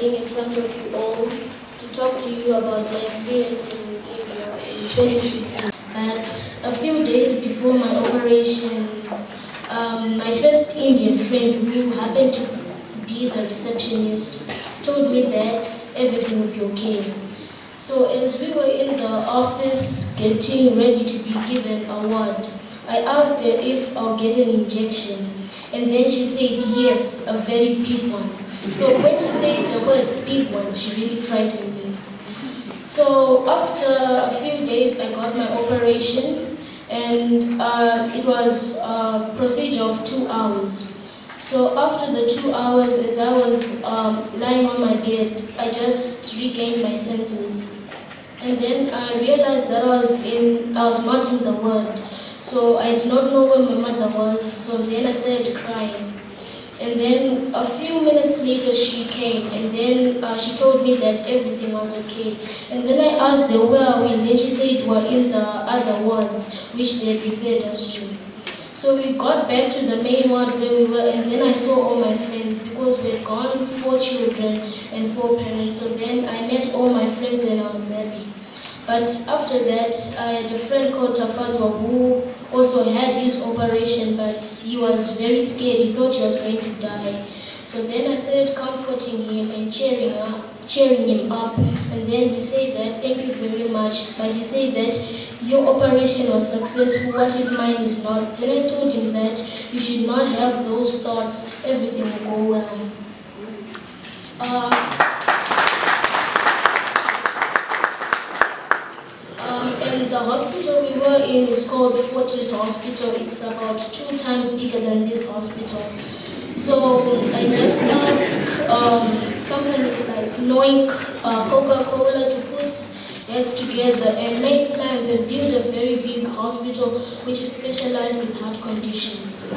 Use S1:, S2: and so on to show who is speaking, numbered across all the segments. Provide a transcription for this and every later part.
S1: standing in front of you all to talk to you about my experience in India in 2016. But a few days before my operation, my first Indian friend, who happened to be the receptionist, told me that everything would be okay. So as we were in the office getting ready to be given a ward, I asked her if I'll get an injection. And then she said, yes, a very big one. So when she said the word big one, she really frightened me. So after a few days, I got my operation, and it was a procedure of 2 hours. So after the 2 hours, as I was lying on my bed, I just regained my senses. And then I realized that I was not in the ward. So I did not know where my mother was, so then I started crying. And then a few minutes later she came, and then she told me that everything was okay. And then I asked her, where are we? And then she said we're in the other wards, which they had referred us to. So we got back to the main ward where we were, and then I saw all my friends, because we had gone 4 children and 4 parents. So then I met all my friends and I was happy. But after that, I had a friend called Tafatwa who also had his operation, but he was very scared. He thought he was going to die. So then I started comforting him and cheering him up. And then he said that, thank you very much. But he said that your operation was successful, what if mine is not? Then I told him that you should not have those thoughts, everything will go well. And the hospital we were in is called Fortis Hospital. It's about 2 times bigger than this hospital. So I just asked companies like NOIC, Coca-Cola to put heads together and make plans and build a very big hospital which is specialized with heart conditions.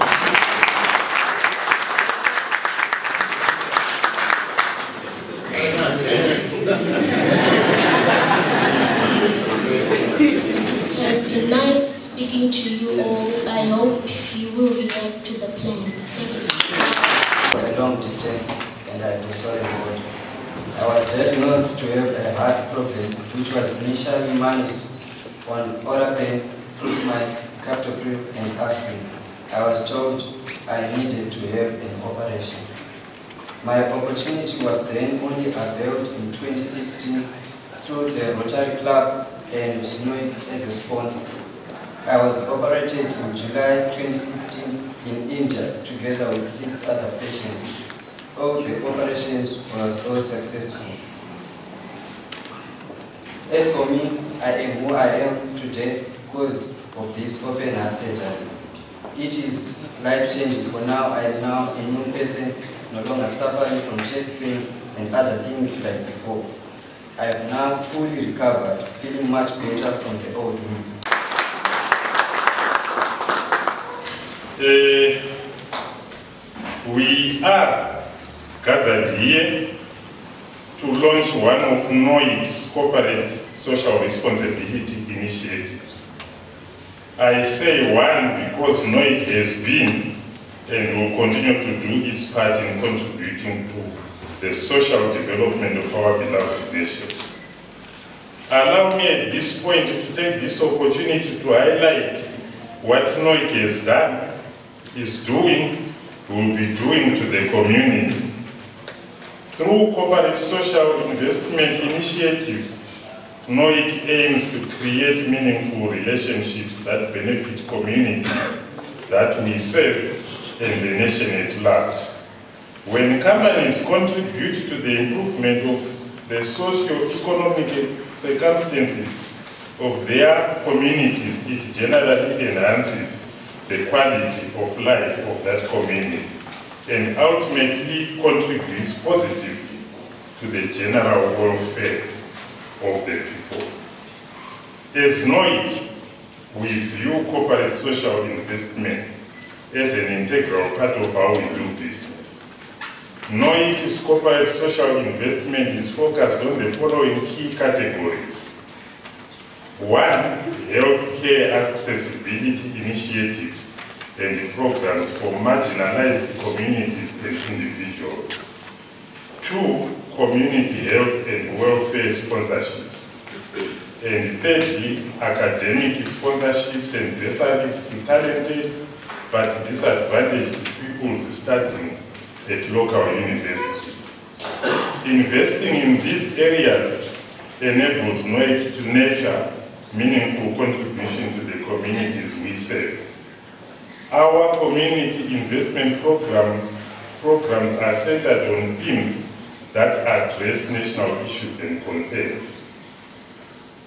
S1: It has been nice speaking to you all. I hope you will react to the plan. Thank you.
S2: For a long distance, and I was sorry about it. I was diagnosed to have a heart problem, which was initially managed on Oracle, Frusmite, Captopril, and aspirin. I was told I needed to have an operation. My opportunity was then only availed in 2016 through the Rotary Club and NOIC as a sponsor. I was operated in July 2016 in India together with 6 other patients. All the operations was all successful. As for me, I am who I am today because of this open heart surgery. It is life-changing. For now, I am now a new person, no longer suffering from chest pains and other things like before. I have now fully recovered, feeling much better from the old me.
S3: We are gathered here to launch one of NOIC's corporate social responsibility initiatives. I say one because NOIC has been and will continue to do its part in contributing to the social development of our beloved nation. Allow me at this point to take this opportunity to highlight what NOIC has done, is doing, will be doing to the community. Through corporate social investment initiatives, NOIC aims to create meaningful relationships that benefit communities that we serve and the nation at large. When companies contribute to the improvement of the socio-economic circumstances of their communities, it generally enhances the quality of life of that community and ultimately contributes positively to the general welfare of the people. As NOIC, we view corporate social investment as an integral part of how we do business. NOIC's corporate social investment is focused on the following key categories. 1, healthcare accessibility initiatives and programs for marginalized communities and individuals. 2, community health and welfare sponsorships. And thirdly, academic sponsorships and bursaries to talented but disadvantaged people studying at local universities. Investing in these areas enables NOIC to nurture meaningful contribution to the communities we serve. Our community investment programs are centered on themes that address national issues and concerns.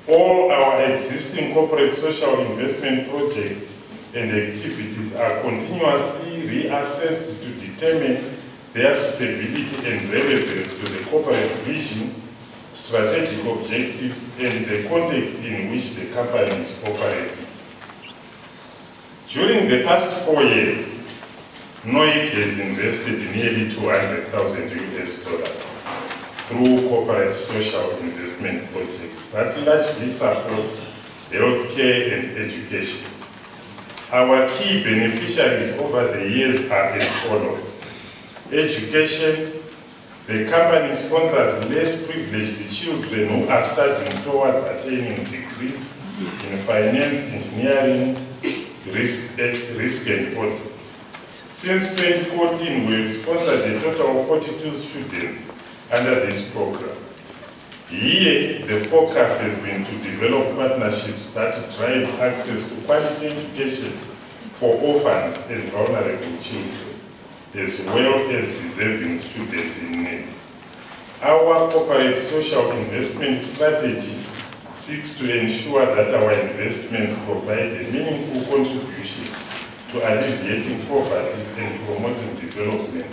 S3: All our existing corporate social investment projects and activities are continuously reassessed to determine their suitability and relevance to the corporate vision, strategic objectives, and the context in which the company is operating. During the past 4 years, NOIC has invested nearly $200,000 through corporate social investment projects that largely support healthcare and education. Our key beneficiaries over the years are as follows. Education. The company sponsors less privileged children who are studying towards attaining degrees in finance, engineering, risk and audit. Since 2014, we've sponsored a total of 42 students under this program. Here, the focus has been to develop partnerships that drive access to quality education for orphans and vulnerable children, as well as deserving students in need. Our corporate social investment strategy seeks to ensure that our investments provide a meaningful contribution to alleviating poverty and promoting development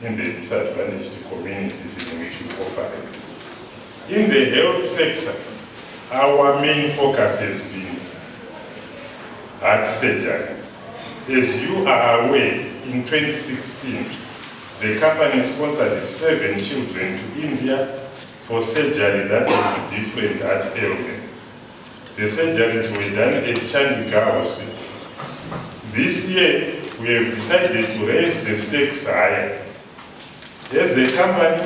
S3: in the disadvantaged communities in which we operate. In the health sector, our main focus has been heart surgeries. As you are aware, in 2016, the company sponsored 7 children to India for surgery that had different heart ailments. The surgeries were done at Chandigarh Hospital. This year, we have decided to raise the stakes higher. As a company,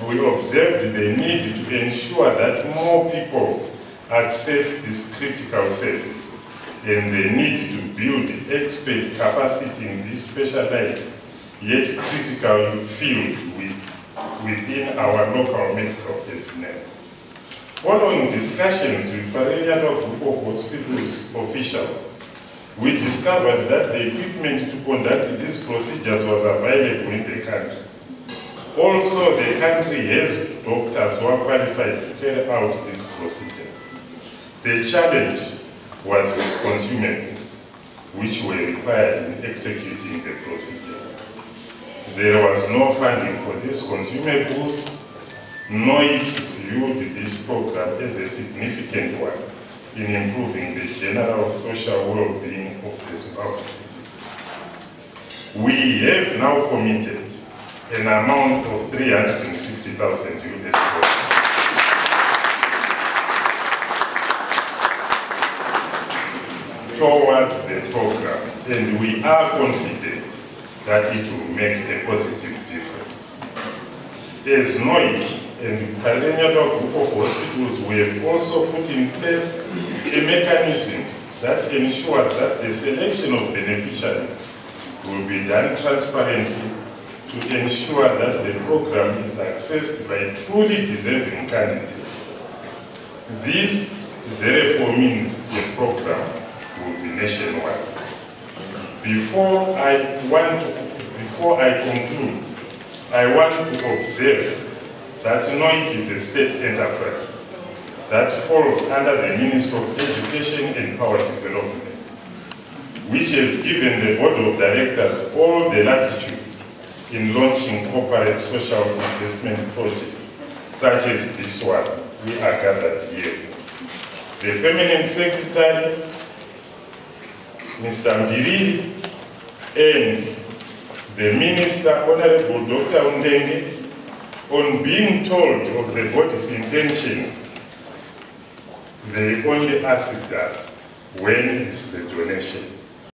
S3: we observed the need to ensure that more people access this critical service and the need to build expert capacity in this specialized yet critical field within our local medical personnel. Following discussions with Parellado Group of Hospitals officials, we discovered that the equipment to conduct these procedures was available in the country. Also, the country has doctors who are qualified to carry out these procedures. The challenge was with consumables, which were required in executing the procedures. There was no funding for these consumables. NOIC viewed this program as a significant one in improving the general social well-being of the Zimbabwean citizens. We have now committed an amount of $350,000 towards the program, and we are confident that it will make a positive difference. As NOIC and Parellado Group of Hospitals, we have also put in place a mechanism that ensures that the selection of beneficiaries will be done transparently to ensure that the program is accessed by truly deserving candidates. This, therefore, means the program will be nationwide. Before I conclude, I want to observe that NOIC is a state enterprise that falls under the Ministry of Education and Power Development, which has given the Board of Directors all the latitude in launching corporate social investment projects, such as this one we are gathered here for. The Permanent Secretary, Mr. Mbiriri, and the Minister, Honorable Dr. Undenge, on being told of the body's intentions, they only asked us, when is the donation?